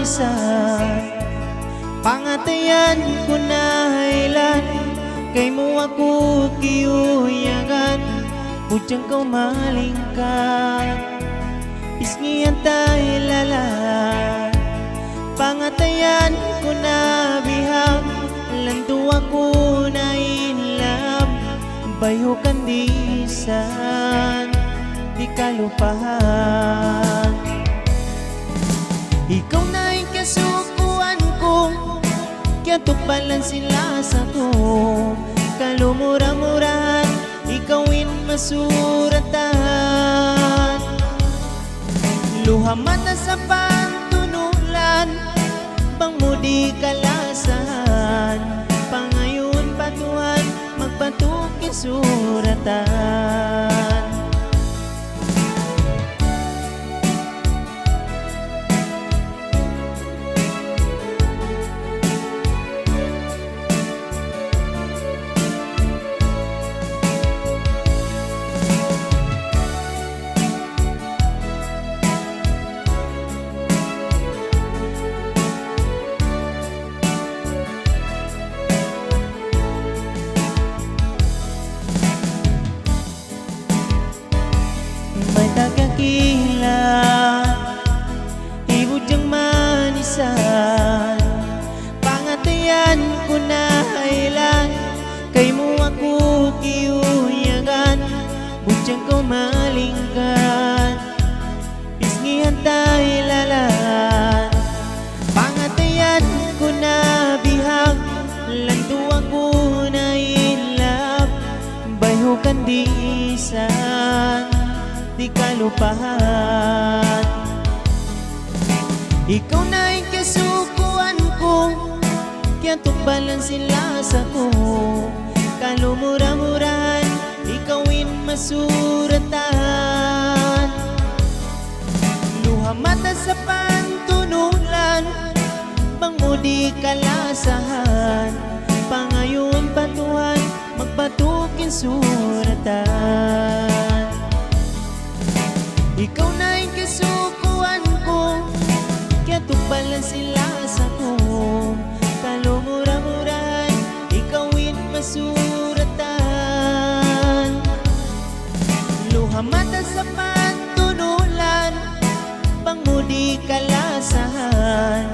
manisan. Pangatayan ko na ilan, kay mo ako kiuyagan. Pudyang kau malingkat, pisngian tayo lalat. Pangatayan ko na bihag, lanto ako na inlab. Bayo kandisan, di kalupahan. Ikaw na yung kasukuan ko, kaya tukbalan sila sa ko. Kalumura-murahan, ikawin masuratan. Luha mata sa pantunulan, bang mudi kalasahan. Pangayon patuhan, magpatukin suratan. May tagakila, ibud yang manisan. Pangatayan ko na ilan, kay mo ako kiuyagan. Budyang ko malingkan, pisngihan tayo lalan. Pangatayan ko na bihag, lanto ako na inlab. Bayo kandisan, di kalupahan. Ikaw na yung kasukuan ko, kaya tukbalan sila sa ko. Kalumura-murahan, ikawin masuratan. Luha mata sa pantunulan, bang mudi kalasahan. Pangayon patuhan, magpatukin suratan. Ikaw na yung kasukuan ko, kaya tukbalan sila sa ko. Kalumura-murahan, ikawin masuratan. Luha mata sa pantunulan, bang mudi kalasahan.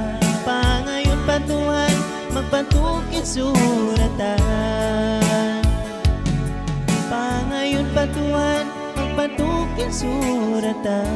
Pangayon patuhan, magpatukin suratan. Pangayon patuhan, magpatukin suratan.